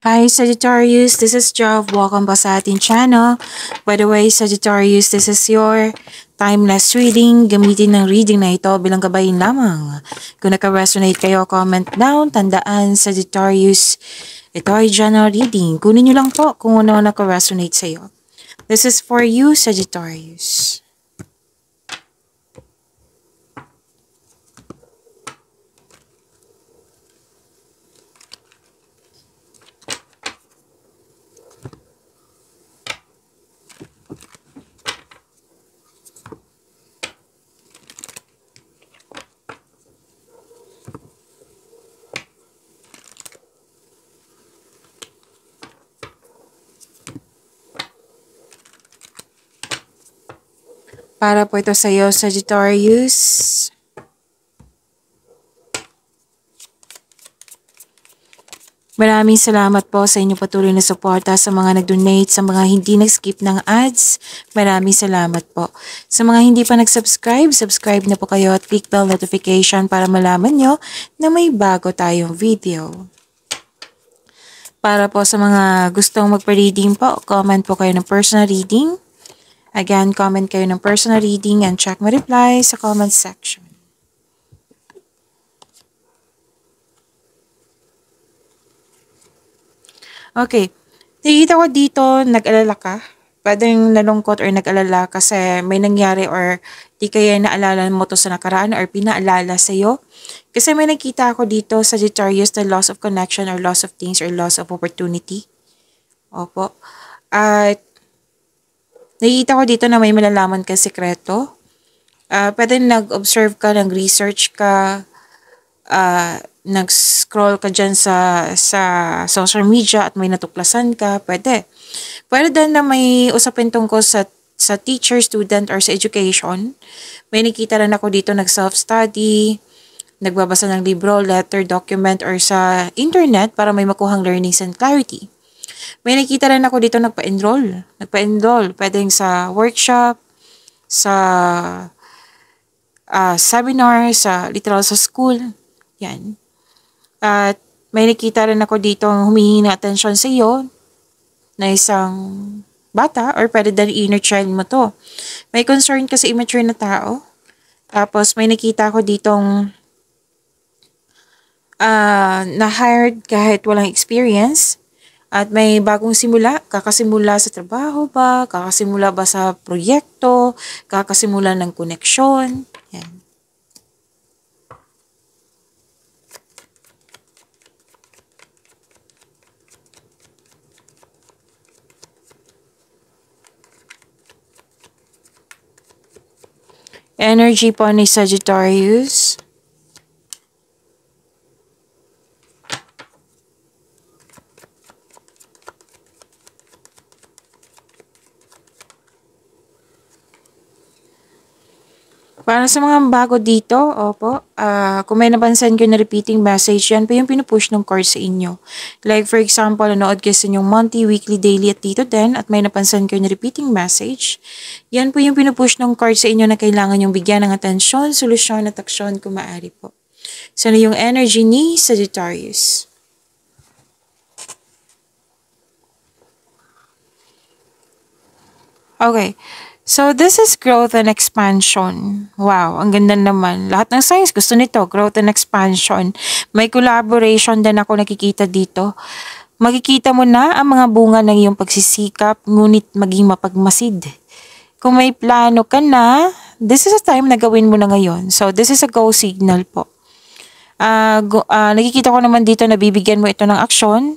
Hi Sagittarius, this is Jov. Welcome ba sa ating channel. By the way, Sagittarius, this is your timeless reading. Gamitin ng reading na ito bilang gabayin lamang. Kung naka-resonate kayo, comment down. Tandaan, Sagittarius, ito ay general reading. Kunin nyo lang po kung ano naka-resonate sa iyo. This is for you, Sagittarius. Para po ito sa iyo, Sagittarius. Maraming salamat po sa inyong patuloy na suporta, sa mga nag-donate, sa mga hindi nag-skip ng ads. Maraming salamat po. Sa mga hindi pa nag-subscribe, subscribe na po kayo at click bell notification para malaman nyo na may bago tayong video. Para po sa mga gustong magpa-reading po, comment po kayo ng personal reading. Again, comment kayo ng personal reading and check my reply sa comment section. Okay. Nakikita ko dito, nag-alala ka. Pwedeng nalungkot or nag-alala kasi may nangyari or di kaya naalala mo to sa nakaraan or pinaalala sa'yo. Kasi may nakita ako dito, Sagittarius, the loss of connection or loss of things or loss of opportunity. Opo. At nakikita ko dito na may malalaman ka sekreto. Pwede nag-observe ka, nag-research ka, nag-scroll ka dyan sa social media at may natuklasan ka, pwede. Pwede din na may usapin tungkol sa teacher, student, or sa education. May nakita rin ako dito nag-self-study, nagbabasa ng libro, letter, document, or sa internet para may makuhang learnings and clarity. May nakita rin ako dito nagpa-enroll. Pwedeng sa workshop, sa seminar, literal sa school. Yan. At may nakita rin ako dito humihingi ng atensyon sa iyo na isang bata or pwede din inner child mo to. May concern ka sa immature na tao. Tapos may nakita ako ditong na-hired kahit walang experience. At may bagong simula, kakasimula sa trabaho ba, kakasimula ba sa proyekto, kakasimula ng koneksyon. Yan. Energy po ni Sagittarius. Para sa mga bago dito, opo, kung may napansin ko na repeating message, yan po yung pinupush ng card sa inyo. Like for example, nanood kayo sa inyong monthly, weekly, daily at dito din at may napansin ko na repeating message. Yan po yung pinupush ng card sa inyo na kailangan yung bigyan ng atensyon, solusyon at aksyon kung maaari po. So, na yung energy ni Sagittarius. Okay. So, this is growth and expansion. Wow, ang ganda naman. Lahat ng signs gusto nito, growth and expansion. May collaboration din ako nakikita dito. Makikita mo na ang mga bunga ng iyong pagsisikap, ngunit maging mapagmasid. Kung may plano ka na, this is a time na gawin mo na ngayon. So, this is a go signal po. Nakikita ko naman dito na bibigyan mo ito ng aksyon.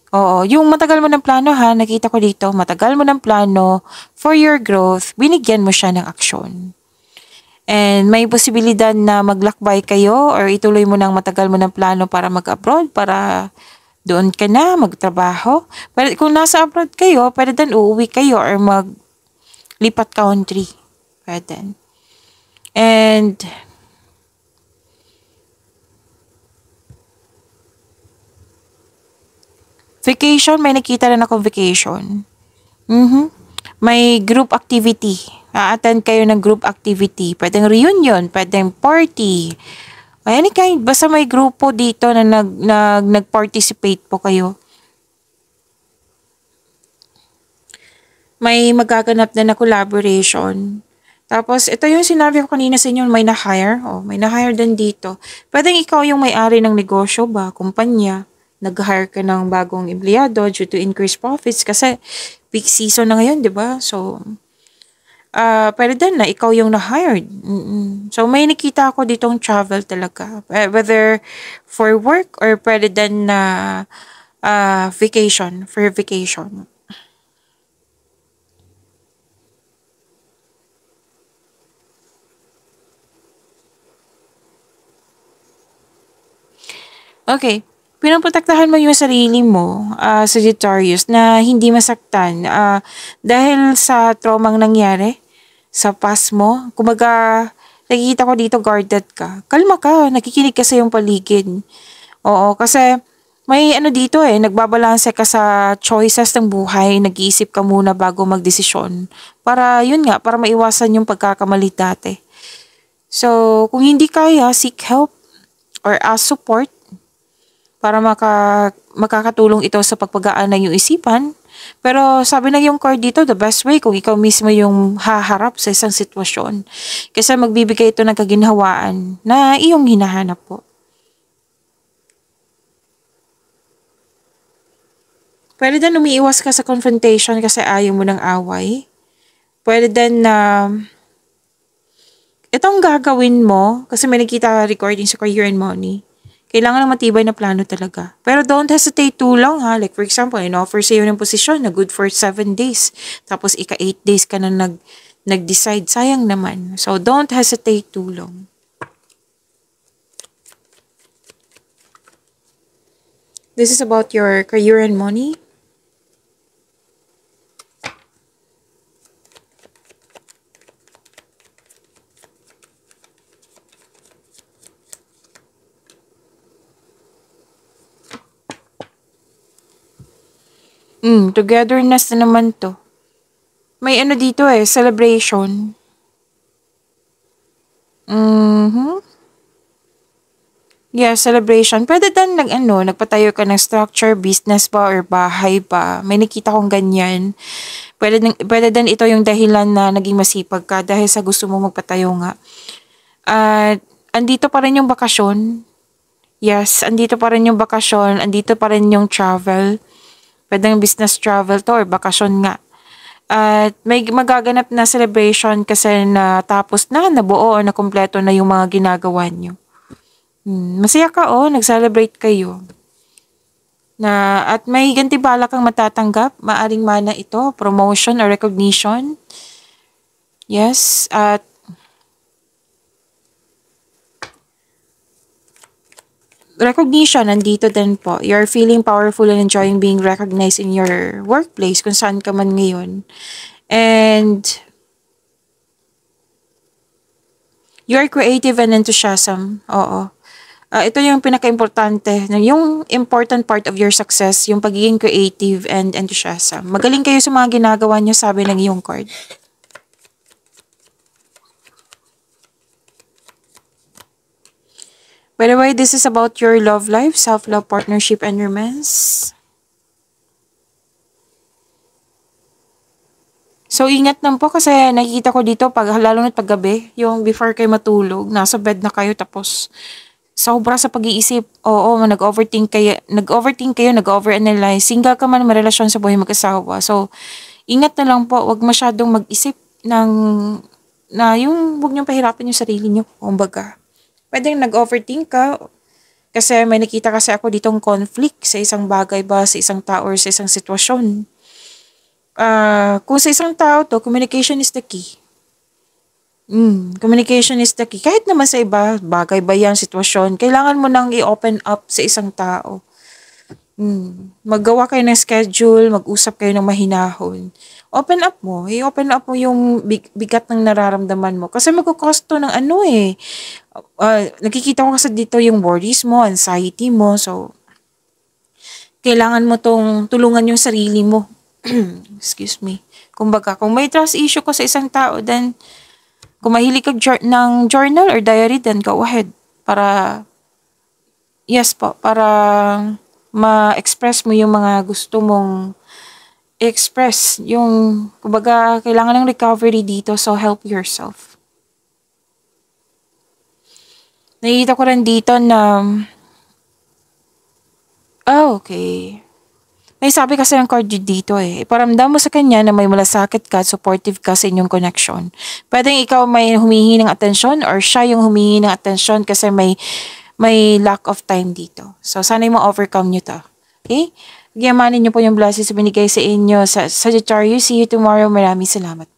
Oo, yung matagal mo ng plano ha, nakita ko dito, matagal mo ng plano for your growth, binigyan mo siya ng aksyon. And may posibilidad na maglakbay kayo or ituloy mo ng matagal mo ng plano para mag-abroad, para doon ka na magtrabaho. Pero kung nasa abroad kayo, pwede din uuwi kayo or maglipat country. Pwede. And vacation, may nakita rin ako vacation. May group activity. A-attend kayo ng group activity. Pwedeng reunion, pwedeng party. Any kind, basta may grupo dito na nag-participate po kayo. may magaganap na collaboration. Tapos, ito yung sinabi ko kanina sa inyo, may na-hire. Oh, may na-hire din dito. Pwedeng ikaw yung may-ari ng negosyo ba, kumpanya. Nag-hire ka ng bagong empleyado due to increased profits kasi peak season na ngayon, di ba? So, pwede din na ikaw yung na-hired. So, may nakita ako ditong travel talaga. Whether for work or pwede din na vacation, for vacation. Okay. Pinoprotektahan mo yung sarili mo, Sagittarius, na hindi masaktan dahil sa traumang nangyari sa past mo. Kumbaga, nakikita ko dito guarded ka. Kalma ka, nakikinig ka sa iyong paligid. Oo, kasi may ano dito nagbabalanse ka sa choices ng buhay, nag-iisip ka muna bago magdesisyon. Para, yun nga, para maiwasan yung pagkakamali dati. So, kung hindi kaya, seek help or ask support para makakatulong ito sa pagpagaan ng iyong isipan. Pero sabi ng yung card dito, the best way kung ikaw mismo yung haharap sa isang sitwasyon. Kasi magbibigay ito ng kaginhawaan na iyong hinahanap po. Pwede din umiiwas ka sa confrontation kasi ayaw mo ng away. Pwede din na itong gagawin mo, kasi may nakita recording sa Career and Money, kailangan ng matibay na plano talaga. Pero don't hesitate too long ha. Like for example, in-offer sa'yo ng posisyon na good for 7 days. Tapos ika 8 days ka na nag-decide. Sayang naman. So don't hesitate too long. This is about your career and money. Togetherness na naman to. May ano dito celebration. Yeah, celebration. Pwede din nagpatayo ka ng structure, business ba or bahay ba. May nakita kong ganyan. Pwede din ito yung dahilan na naging masipag ka dahil sa gusto mo magpatayo nga. At andito pa rin yung bakasyon. Yes, andito pa rin yung bakasyon. Andito pa rin yung travel. Pwedeng business travel to or bakasyon nga. At may magaganap na celebration kasi na tapos na, nabuo o nakumpleto na yung mga ginagawa nyo. Masaya ka nag-celebrate kayo. At may gantimpala kang matatanggap, maaring mana ito, promotion or recognition. Yes, at recognition, nandito din po. You're feeling powerful and enjoying being recognized in your workplace, kung saan ka man ngayon. And you're creative and enthusiasm. Oo. Ito yung pinaka-importante. Yung important part of your success, yung pagiging creative and enthusiasm. Magaling kayo sa mga ginagawa nyo, sabi ng iyong card. By the way, this is about your love life, self-love, partnership, and romance. So, ingat lang po kasi nakikita ko dito, lalo na paggabi, yung before kayo matulog, nasa bed na kayo tapos sobra sa pag-iisip. Oo, nag-overthink kayo, nag-overanalyze. Single ka man, may relasyon sa buhay mag-asawa. So, ingat na lang po, wag masyadong mag-isip huwag niyong pahirapin yung sarili niyo. Kumbaga, pwedeng nag-overthink ka kasi may nakita kasi ako ditong conflict sa isang bagay ba, sa isang tao or sa isang sitwasyon. Kung sa isang tao to, communication is the key. Communication is the key. Kahit naman sa iba, bagay ba yan, sitwasyon, kailangan mo nang i-open up sa isang tao. Maggawa kayo ng schedule, mag-usap kayo ng mahinahon. I-open up mo yung bigat ng nararamdaman mo. Kasi magkukosto ng nakikita ko kasi dito yung worries mo, anxiety mo. So, kailangan mo tong tulungan yung sarili mo. Excuse me. Kumbaga, kung may trust issue ko sa isang tao, then kung mahilig ka ng journal or diary, then go ahead. Para ma-express mo yung mga gusto mong express yung, kumbaga, kailangan ng recovery dito, so help yourself. Nakikita ko rin dito na, okay. May sabi kasi ng card dito eh. Iparamdam mo sa kanya na may malasakit ka at supportive ka sa inyong connection. Pwedeng ikaw may humihingi ng atensyon or siya yung humihingi ng atensyon kasi may lack of time dito. So, sana yung ma-overcome nyo to. Okay? Magyamanin nyo po yung blessings binigay sa inyo sa Sagittarius. See you tomorrow. Maraming salamat.